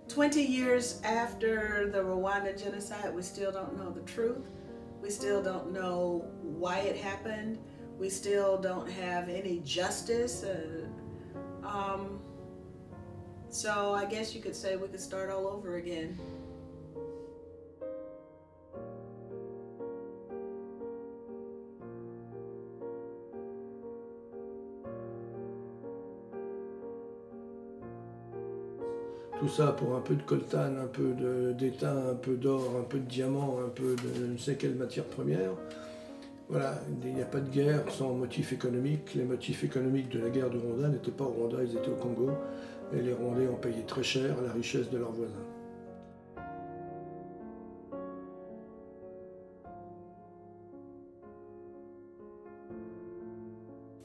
20 years after the Rwanda genocide, we still don't know the truth. We still don't know why it happened. We still don't have any justice. So I guess you could say we could start all over again. Tout ça pour un peu de coltan, un peu d'étain, un peu d'or, un peu de diamant, un peu de je ne sais quelle matière première. Voilà, il n'y a pas de guerre sans motif économique. Les motifs économiques de la guerre du Rwanda n'étaient pas au Rwanda, ils étaient au Congo. Et les Rwandais ont payé très cher la richesse de leurs voisins.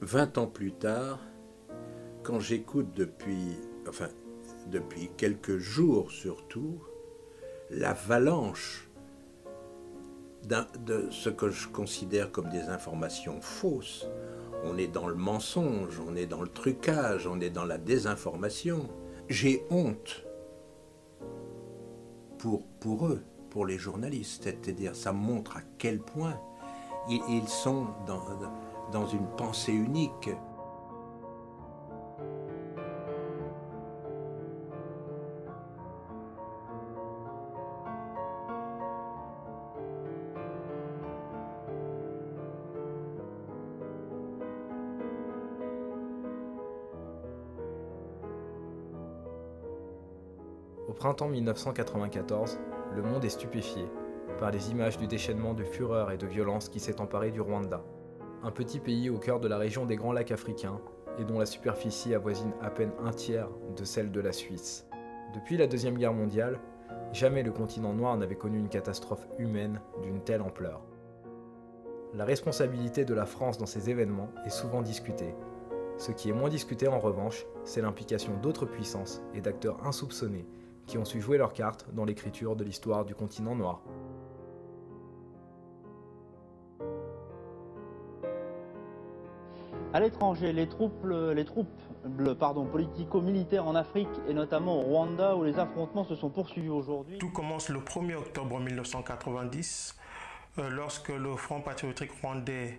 « 20 ans plus tard, quand j'écoute depuis quelques jours surtout, l'avalanche de ce que je considère comme des informations fausses. On est dans le mensonge, on est dans le trucage, on est dans la désinformation. J'ai honte pour eux, pour les journalistes, c'est-à-dire ça montre à quel point ils sont dans une pensée unique. Au printemps 1994, le monde est stupéfié par les images du déchaînement de fureur et de violence qui s'est emparé du Rwanda, un petit pays au cœur de la région des Grands Lacs africains et dont la superficie avoisine à peine un tiers de celle de la Suisse. Depuis la Deuxième Guerre mondiale, jamais le continent noir n'avait connu une catastrophe humaine d'une telle ampleur. La responsabilité de la France dans ces événements est souvent discutée. Ce qui est moins discuté en revanche, c'est l'implication d'autres puissances et d'acteurs insoupçonnés qui ont su jouer leurs cartes dans l'écriture de l'histoire du continent noir. À l'étranger, les troupes politico-militaires en Afrique et notamment au Rwanda où les affrontements se sont poursuivis aujourd'hui. Tout commence le 1er octobre 1990 lorsque le Front patriotique rwandais,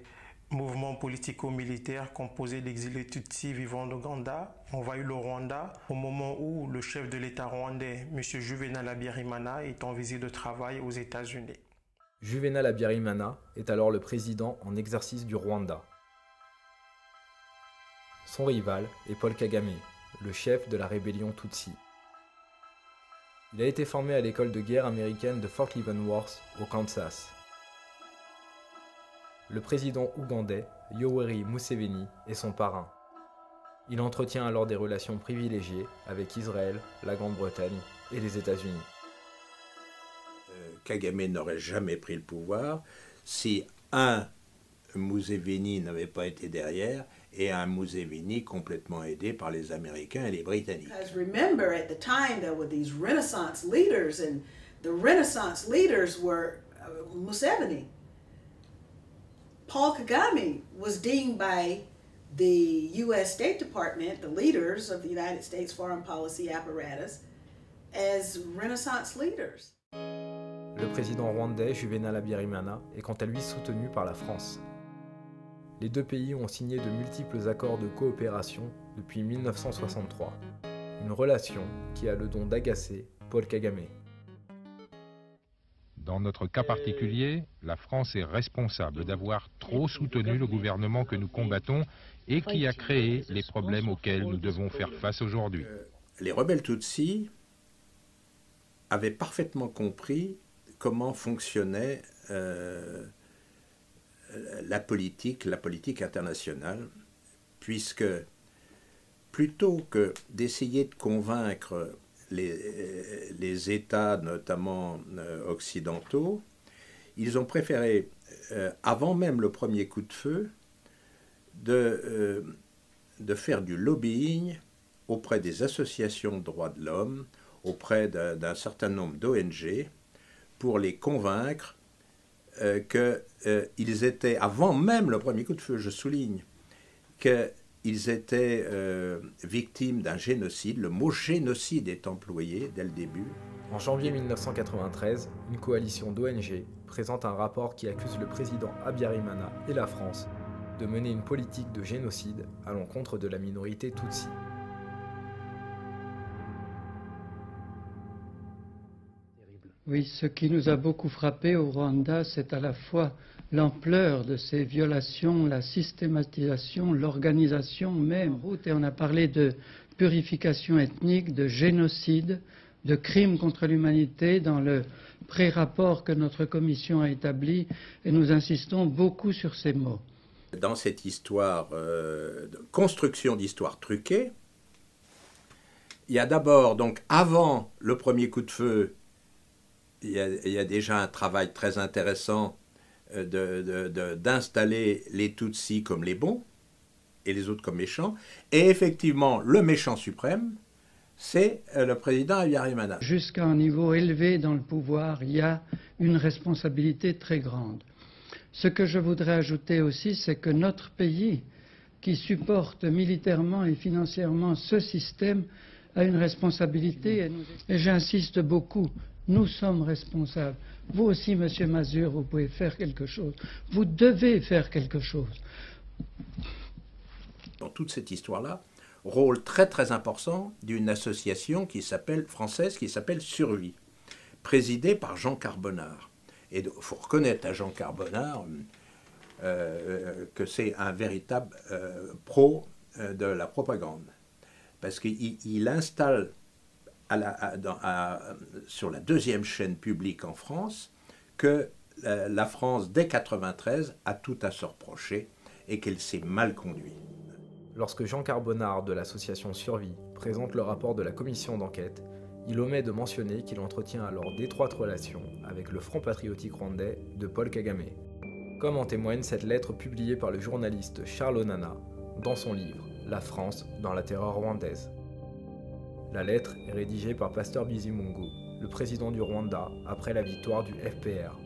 mouvement politico-militaire composé d'exilés Tutsis vivant en Ouganda, envahit le Rwanda au moment où le chef de l'État rwandais, M. Juvenal Habyarimana, est en visite de travail aux États-Unis. Juvenal Habyarimana est alors le président en exercice du Rwanda. Son rival est Paul Kagame, le chef de la rébellion Tutsi. Il a été formé à l'école de guerre américaine de Fort Leavenworth, au Kansas. Le président ougandais, Yoweri Museveni, est son parrain. Il entretient alors des relations privilégiées avec Israël, la Grande-Bretagne et les États-Unis. Kagame n'aurait jamais pris le pouvoir si un Museveni n'avait pas été derrière et un Museveni complètement aidé par les Américains et les Britanniques. Because remember, at the time there were these Renaissance leaders, and the Renaissance leaders were Museveni. Paul Kagame was deemed by the U.S. State Department, the leaders of the United States foreign policy apparatus, as Renaissance leaders. Le président rwandais Juvenal Habyarimana est quant à lui soutenu par la France. Les deux pays ont signé de multiples accords de coopération depuis 1963, une relation qui a le don d'agacer Paul Kagame. Dans notre cas particulier, la France est responsable d'avoir trop soutenu le gouvernement que nous combattons et qui a créé les problèmes auxquels nous devons faire face aujourd'hui. Les rebelles Tutsis avaient parfaitement compris comment fonctionnait la politique internationale, puisque plutôt que d'essayer de convaincre les États, notamment occidentaux, ils ont préféré, avant même le premier coup de feu, de faire du lobbying auprès des associations de droits de l'homme, auprès d'un certain nombre d'ONG, pour les convaincre qu'ils étaient, avant même le premier coup de feu, je souligne, qu'ils ils étaient victimes d'un génocide. Le mot génocide est employé dès le début. En janvier 1993, une coalition d'ONG présente un rapport qui accuse le président Habyarimana et la France de mener une politique de génocide à l'encontre de la minorité Tutsi. Oui, ce qui nous a beaucoup frappé au Rwanda, c'est à la fois l'ampleur de ces violations, la systématisation, l'organisation même. Et on a parlé de purification ethnique, de génocide, de crimes contre l'humanité dans le pré-rapport que notre commission a établi, et nous insistons beaucoup sur ces mots. Dans cette histoire, de construction d'histoire truquée, il y a d'abord, donc avant le premier coup de feu, il y a déjà un travail très intéressant d'installer les Tutsis comme les bons et les autres comme méchants. Et effectivement, le méchant suprême, c'est le président Habyarimana. Jusqu'à un niveau élevé dans le pouvoir, il y a une responsabilité très grande. Ce que je voudrais ajouter aussi, c'est que notre pays, qui supporte militairement et financièrement ce système, a une responsabilité. Et j'insiste beaucoup. Nous sommes responsables. Vous aussi, Monsieur Mazur, vous pouvez faire quelque chose. Vous devez faire quelque chose. Dans toute cette histoire-là, rôle très très important d'une association française qui s'appelle Survie, présidée par Jean Carbonard. Et il faut reconnaître à Jean Carbonard que c'est un véritable pro de la propagande. Parce qu'il installe sur la deuxième chaîne publique en France que la France, dès 1993, a tout à se reprocher et qu'elle s'est mal conduite. Lorsque Jean Carbonard de l'association Survie présente le rapport de la commission d'enquête, il omet de mentionner qu'il entretient alors d'étroites relations avec le Front patriotique rwandais de Paul Kagame, comme en témoigne cette lettre publiée par le journaliste Charles Onana dans son livre « La France dans la terreur rwandaise ». La lettre est rédigée par Pasteur Bizimungu, le président du Rwanda, après la victoire du FPR.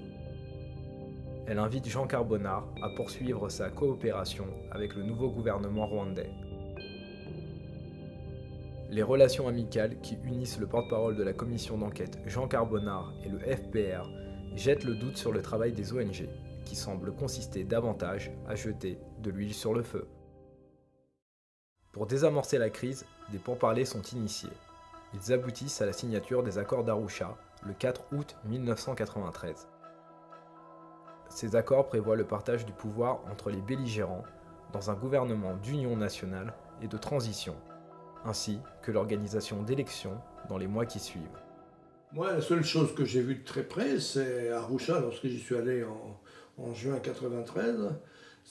Elle invite Jean Carbonard à poursuivre sa coopération avec le nouveau gouvernement rwandais. Les relations amicales qui unissent le porte-parole de la commission d'enquête Jean Carbonard et le FPR jettent le doute sur le travail des ONG, qui semblent consister davantage à jeter de l'huile sur le feu. Pour désamorcer la crise, des pourparlers sont initiés. Ils aboutissent à la signature des accords d'Arusha le 4 août 1993. Ces accords prévoient le partage du pouvoir entre les belligérants dans un gouvernement d'union nationale et de transition, ainsi que l'organisation d'élections dans les mois qui suivent. Moi, la seule chose que j'ai vue de très près, c'est Arusha, lorsque j'y suis allé en juin 1993,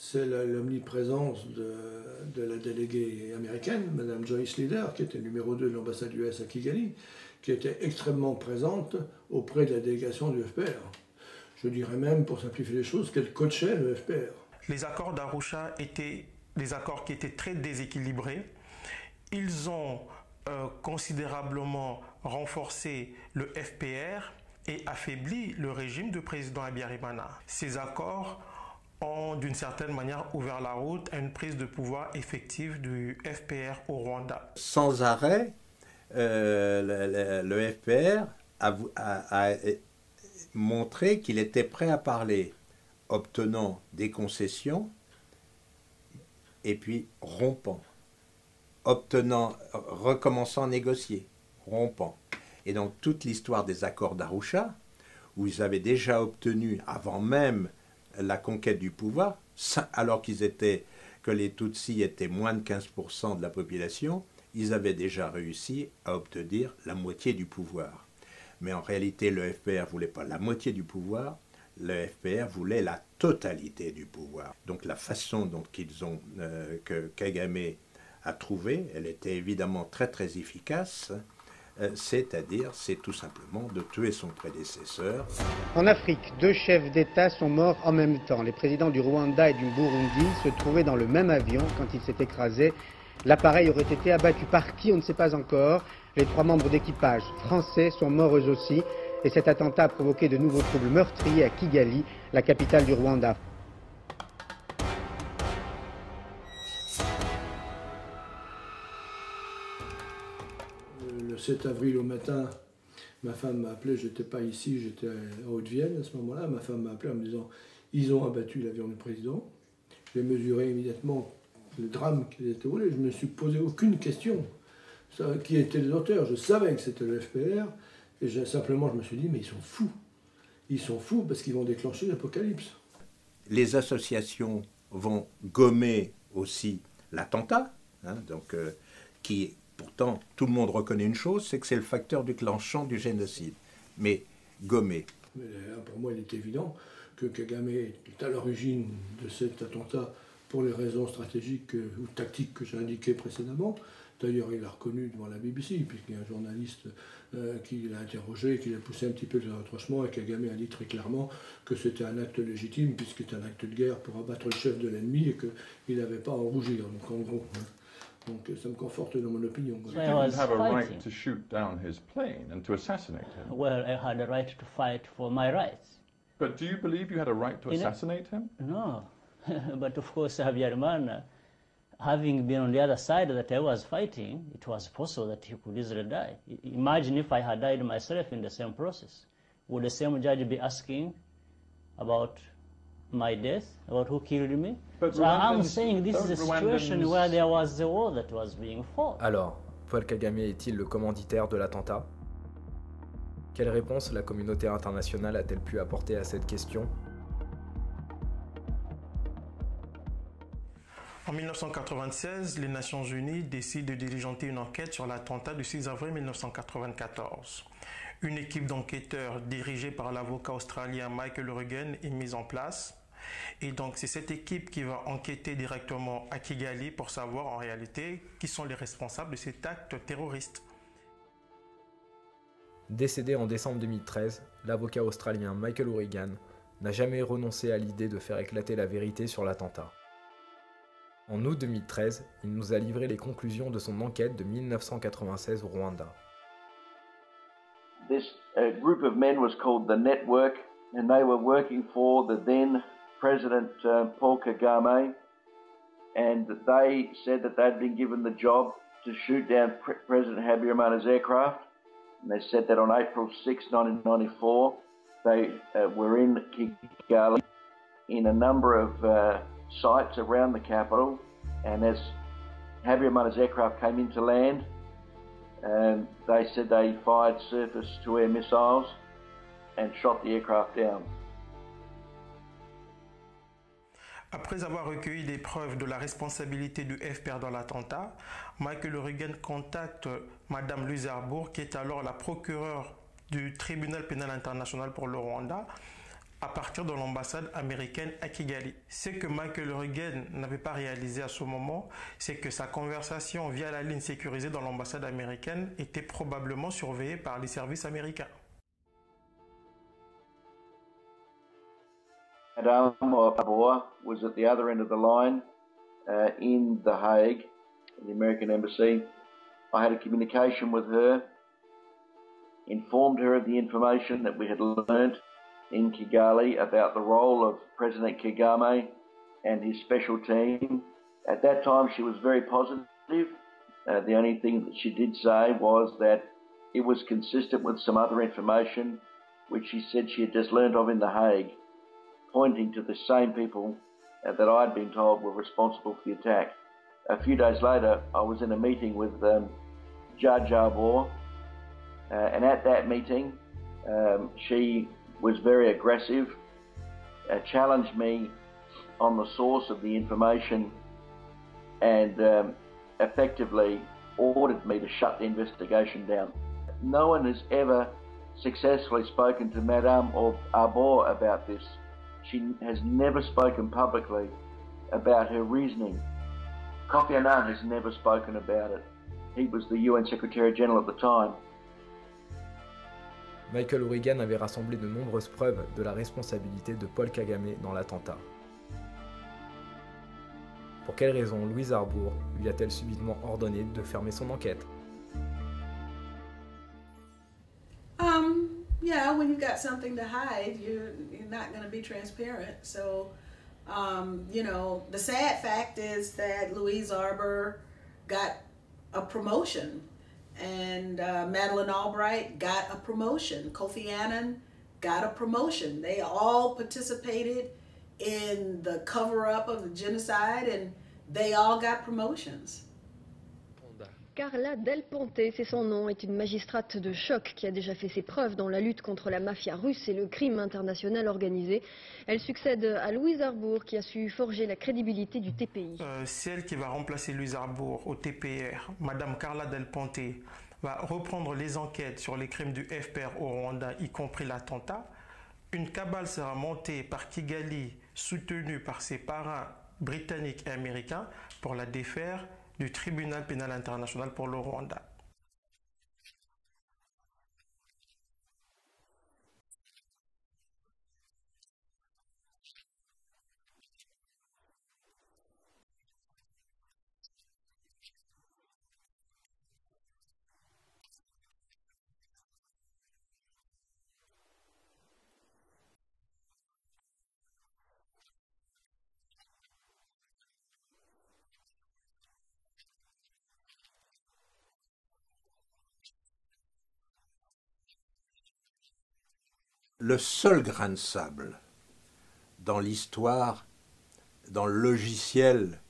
c'est l'omniprésence de la déléguée américaine, Mme Joyce Leader, qui était numéro 2 de l'ambassade US à Kigali, qui était extrêmement présente auprès de la délégation du FPR. Je dirais même, pour simplifier les choses, qu'elle coachait le FPR. Les accords d'Arusha étaient des accords qui étaient très déséquilibrés. Ils ont considérablement renforcé le FPR et affaibli le régime du président Habyarimana. Ces accords ont d'une certaine manière ouvert la route à une prise de pouvoir effective du FPR au Rwanda. Sans arrêt, le FPR a montré qu'il était prêt à parler, obtenant des concessions et puis rompant, recommençant à négocier, rompant. Et donc toute l'histoire des accords d'Arusha, où ils avaient déjà obtenu, avant même la conquête du pouvoir, alors que les Tutsis étaient moins de 15% de la population, ils avaient déjà réussi à obtenir la moitié du pouvoir. Mais en réalité, le FPR ne voulait pas la moitié du pouvoir, le FPR voulait la totalité du pouvoir. Donc la façon que Kagame a trouvé, elle était évidemment très très efficace, c'est-à-dire, c'est tout simplement de tuer son prédécesseur. En Afrique, 2 chefs d'État sont morts en même temps. Les présidents du Rwanda et du Burundi se trouvaient dans le même avion quand il s'est écrasé. L'appareil aurait été abattu par qui, on ne sait pas encore. Les 3 membres d'équipage français sont morts eux aussi. Et cet attentat a provoqué de nouveaux troubles meurtriers à Kigali, la capitale du Rwanda. 7 avril au matin, ma femme m'a appelé, j'étais pas ici, j'étais à Haute-Vienne à ce moment-là. Ma femme m'a appelé en me disant ils ont abattu l'avion du président. J'ai mesuré immédiatement le drame qui était roulé. Je ne me suis posé aucune question. Qui étaient les auteurs? Je savais que c'était le FPR et simplement je me suis dit mais ils sont fous. Ils sont fous parce qu'ils vont déclencher l'apocalypse. Les associations vont gommer aussi l'attentat, hein, qui, pourtant, tout le monde reconnaît une chose, c'est que c'est le facteur déclenchant du génocide. Mais gommer. Mais pour moi, il est évident que Kagame est à l'origine de cet attentat pour les raisons stratégiques ou tactiques que j'ai indiquées précédemment. D'ailleurs, il l'a reconnu devant la BBC, puisqu'il y a un journaliste qui l'a interrogé, qui l'a poussé un petit peu vers le retranchement, et Kagame a dit très clairement que c'était un acte légitime, puisque c'était un acte de guerre pour abattre le chef de l'ennemi, et qu'il n'avait pas à en rougir. Donc, en gros, donc ça me conforte dans mon opinion. You didn't have a right to shoot down his plane and to assassinate him. Well, I had a right to fight for my rights. But do you believe you had a right to assassinate him? No, but of course, Habyarimana, having been on the other side that I was fighting, it was possible that he could easily die. Imagine if I had died myself in the same process. Would the same judge be asking about my death, about who killed me? But so I'm saying this is a situation where there was a war that was being fought. Alors, Paul Kagame est-il le commanditaire de l'attentat? Quelle réponse la communauté internationale a-t-elle pu apporter à cette question? En 1996, les Nations Unies décident de diligenter une enquête sur l'attentat du 6 avril 1994. Une équipe d'enquêteurs dirigée par l'avocat australien Michael Regan est mise en place. Et donc c'est cette équipe qui va enquêter directement à Kigali pour savoir en réalité qui sont les responsables de cet acte terroriste. Décédé en décembre 2013, l'avocat australien Michael O'Regan n'a jamais renoncé à l'idée de faire éclater la vérité sur l'attentat. En août 2013, il nous a livré les conclusions de son enquête de 1996 au Rwanda. This group of men was called the Network, and they were working for the then President Paul Kagame, and they said that they'd been given the job to shoot down President Habyarimana's aircraft. And they said that on April 6, 1994, they were in Kigali in a number of sites around the capital, and as Habyarimana's aircraft came into land, they said they fired surface-to-air missiles and shot the aircraft down. Après avoir recueilli des preuves de la responsabilité du FPR dans l'attentat, Michael O'Regan contacte Madame Louise Arbour, qui est alors la procureure du tribunal pénal international pour le Rwanda, à partir de l'ambassade américaine à Kigali. Ce que Michael O'Regan n'avait pas réalisé à ce moment, c'est que sa conversation via la ligne sécurisée dans l'ambassade américaine était probablement surveillée par les services américains. Madame Arbour was at the other end of the line in The Hague, the American Embassy. I had a communication with her, informed her of the information that we had learnt in Kigali about the role of President Kagame and his special team. At that time, she was very positive. The only thing that she did say was that it was consistent with some other information which she said she had just learnt of in The Hague, pointing to the same people that I'd been told were responsible for the attack. A few days later, I was in a meeting with Judge Arbour, and at that meeting, she was very aggressive, challenged me on the source of the information, and effectively ordered me to shut the investigation down. No one has ever successfully spoken to Madame Arbour about this. She has never spoken publicly about her reasoning. Kofi Annan has never spoken about it. He was the UN Secretary General at the time. Michael O'Regan avait rassemblé de nombreuses preuves de la responsabilité de Paul Kagame dans l'attentat. Pour quelle raison Louise Arbour lui a-t-elle subitement ordonné de fermer son enquête? Yeah, when you've got something to hide, you're not going to be transparent. So, you know, the sad fact is that Louise Arbour got a promotion and Madeleine Albright got a promotion. Kofi Annan got a promotion. They all participated in the cover-up of the genocide, and they all got promotions. Carla Del Ponte, c'est son nom, est une magistrate de choc qui a déjà fait ses preuves dans la lutte contre la mafia russe et le crime international organisé. Elle succède à Louise Arbour qui a su forger la crédibilité du TPI. Celle qui va remplacer Louise Arbour au TPR, Madame Carla Del Ponte, va reprendre les enquêtes sur les crimes du FPR au Rwanda, y compris l'attentat. Une cabale sera montée par Kigali, soutenue par ses parrains britanniques et américains, pour la défaire du tribunal pénal international pour le Rwanda. Le seul grain de sable dans l'histoire, dans le logiciel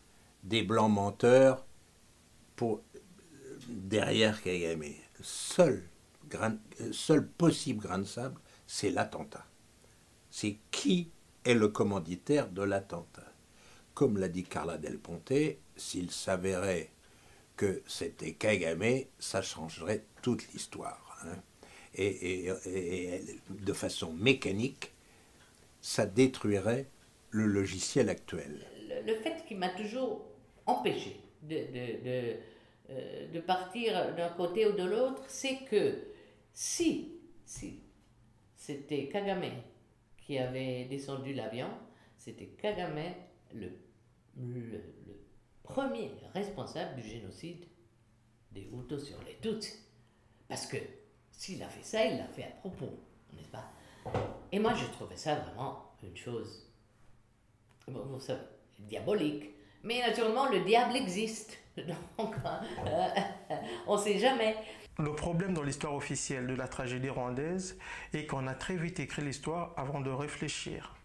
des blancs menteurs derrière Kagame, seul possible grain de sable, c'est l'attentat. C'est qui est le commanditaire de l'attentat. Comme l'a dit Carla Del Ponte, s'il s'avérait que c'était Kagame, ça changerait toute l'histoire. Hein. Et de façon mécanique, ça détruirait le logiciel actuel. Le fait qui m'a toujours empêché de partir d'un côté ou de l'autre, c'est que si c'était Kagame qui avait descendu l'avion, c'était Kagame le premier responsable du génocide des Hutus sur les Tutsis. Parce que s'il a fait ça, il l'a fait à propos, n'est-ce pas? Et moi, je trouvais ça vraiment une chose, vous savez, diabolique. Mais naturellement, le diable existe. Donc, on ne sait jamais. Le problème dans l'histoire officielle de la tragédie rwandaise est qu'on a très vite écrit l'histoire avant de réfléchir.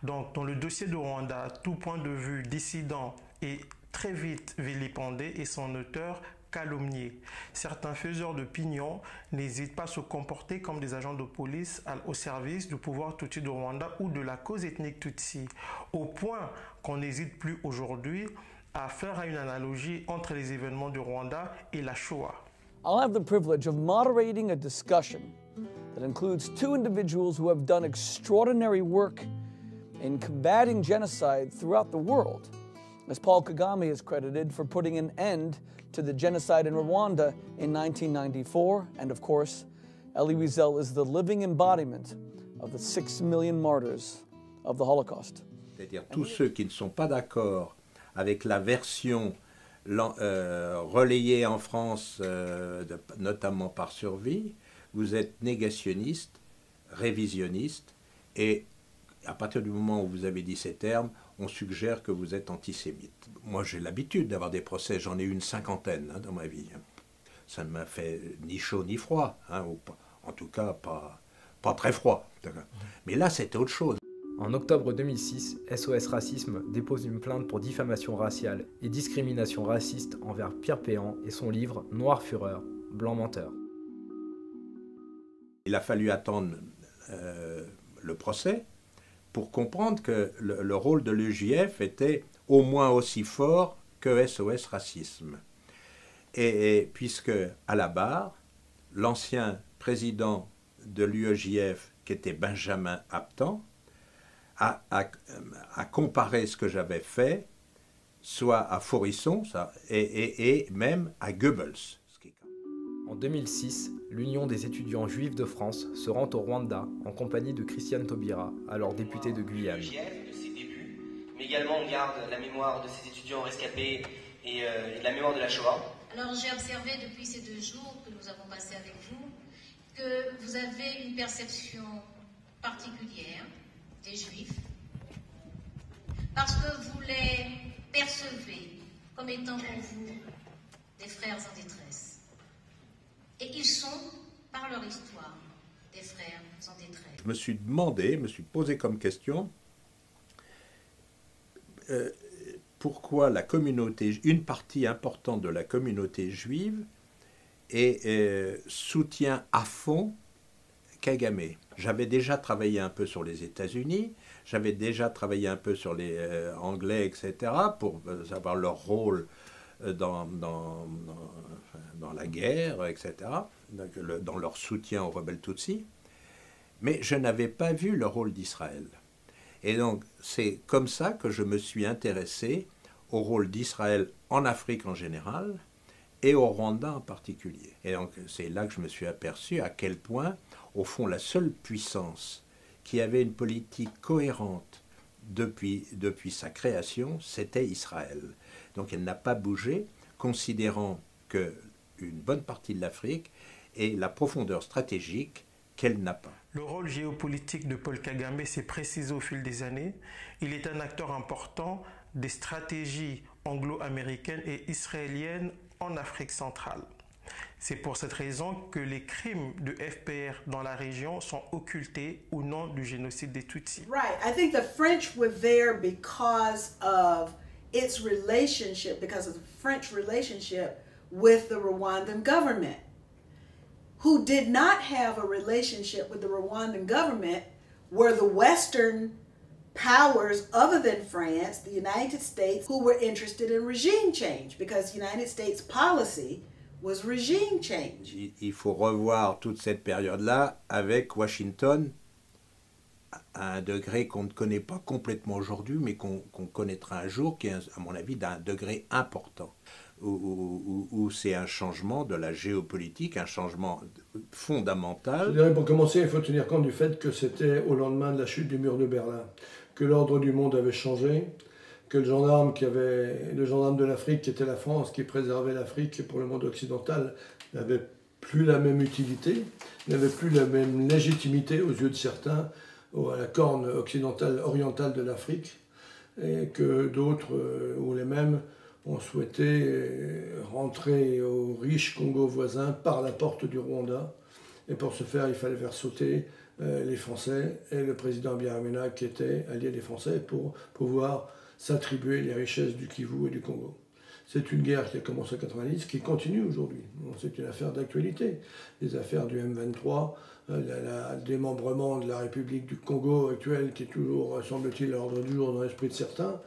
Donc, dans le dossier de Rwanda, tout point de vue dissident est très vite vilipendé et son auteur calomnié. Certains faiseurs d'opinion n'hésitent pas à se comporter comme des agents de police au service du pouvoir Tutsi de Rwanda ou de la cause ethnique Tutsi, au point qu'on n'hésite plus aujourd'hui à faire une analogie entre les événements du Rwanda et la Shoah. I'll have the privilege of moderating a discussion that includes two individuals who have done extraordinary work in combating genocide throughout the world, as Paul Kagame is credited for putting an end to the genocide in Rwanda in 1994, and of course, Elie Wiesel is the living embodiment of the 6 million martyrs of the Holocaust. C'est-à-dire tous ceux qui ne sont pas d'accord avec la version relayée en France, notamment par Survie, vous êtes négationniste, révisionniste, et à partir du moment où vous avez dit ces termes, on suggère que vous êtes antisémite. Moi, j'ai l'habitude d'avoir des procès, j'en ai eu une 50aine dans ma vie. Ça ne m'a fait ni chaud ni froid, ou pas, en tout cas pas très froid. Mais là, c'était autre chose. En octobre 2006, SOS Racisme dépose une plainte pour diffamation raciale et discrimination raciste envers Pierre Péan et son livre Noir Fureur, Blanc Menteur. Il a fallu attendre le procès pour comprendre que le rôle de l'UJF était au moins aussi fort que SOS Racisme. Et puisque, à la barre, l'ancien président de l'UEJF, qui était Benjamin Aptan, a comparé ce que j'avais fait, soit à Faurisson et même à Goebbels. En 2006, l'Union des étudiants juifs de France se rend au Rwanda en compagnie de Christiane Taubira, alors députée de Guyane. De ses débuts, mais également on garde la mémoire de ces étudiants rescapés et de la mémoire de la Shoah. Alors j'ai observé depuis ces 2 jours que nous avons passés avec vous que vous avez une perception particulière des Juifs parce que vous les percevez comme étant pour vous des frères en détresse. leur histoire, des frères en détresse. Je me suis demandé, me suis posé comme question, pourquoi la communauté, une partie importante de la communauté juive soutient à fond Kagame. J'avais déjà travaillé un peu sur les États-Unis, j'avais déjà travaillé un peu sur les Anglais, etc., pour savoir leur rôle dans la guerre, etc., dans leur soutien aux rebelles Tutsis, mais je n'avais pas vu le rôle d'Israël. Et donc, c'est comme ça que je me suis intéressé au rôle d'Israël en Afrique en général et au Rwanda en particulier. Et donc, c'est là que je me suis aperçu à quel point, au fond, la seule puissance qui avait une politique cohérente depuis sa création, c'était Israël. Donc, elle n'a pas bougé, considérant qu'une bonne partie de l'Afrique ait la profondeur stratégique qu'elle n'a pas. Le rôle géopolitique de Paul Kagame s'est précisé au fil des années. Il est un acteur important des stratégies anglo-américaines et israéliennes en Afrique centrale. C'est pour cette raison que les crimes de FPR dans la région sont occultés au nom du génocide des Tutsis. Right. I think the French were there because of its relationship, because of the French relationship with the Rwandan government, who did not have a relationship with the Rwandan government were the Western powers other than France, the United States, who were interested in regime change, because the United States policy was regime change. Il faut revoir toute cette période-là avec Washington à un degré qu'on ne connaît pas complètement aujourd'hui, mais qu'on connaîtra un jour, qui est, à mon avis, d'un degré important, où c'est un changement de la géopolitique, un changement fondamental. Je dirais, pour commencer, il faut tenir compte du fait que c'était au lendemain de la chute du mur de Berlin, que l'ordre du monde avait changé, que le gendarme de l'Afrique, qui était la France, qui préservait l'Afrique pour le monde occidental, n'avait plus la même utilité, n'avait plus la même légitimité aux yeux de certains, à la corne occidentale, orientale de l'Afrique, et que d'autres, ou les mêmes, ont souhaité rentrer au riche Congo voisin par la porte du Rwanda. Et pour ce faire, il fallait faire sauter les Français et le président Habyarimana, qui était allié des Français, pour pouvoir s'attribuer les richesses du Kivu et du Congo. C'est une guerre qui a commencé en 1990, qui continue aujourd'hui. C'est une affaire d'actualité. Les affaires du M23, le démembrement de la République du Congo actuelle, qui est toujours, semble-t-il, à l'ordre du jour dans l'esprit de certains,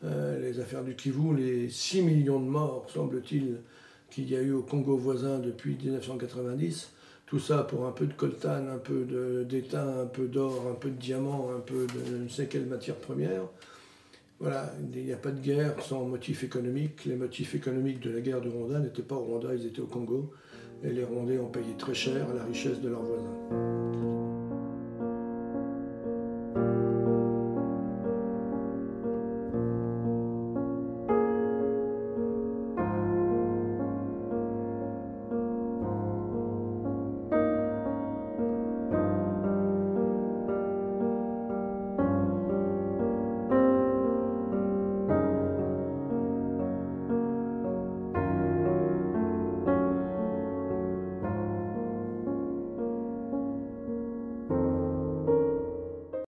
les affaires du Kivu, les 6 millions de morts, semble-t-il, qu'il y a eu au Congo voisin depuis 1990, tout ça pour un peu de coltan, un peu d'étain, un peu d'or, un peu de diamant, un peu de je ne sais quelle matière première. Voilà, il n'y a pas de guerre sans motif économique. Les motifs économiques de la guerre du Rwanda n'étaient pas au Rwanda, ils étaient au Congo. Et les Rwandais ont payé très cher la richesse de leurs voisins.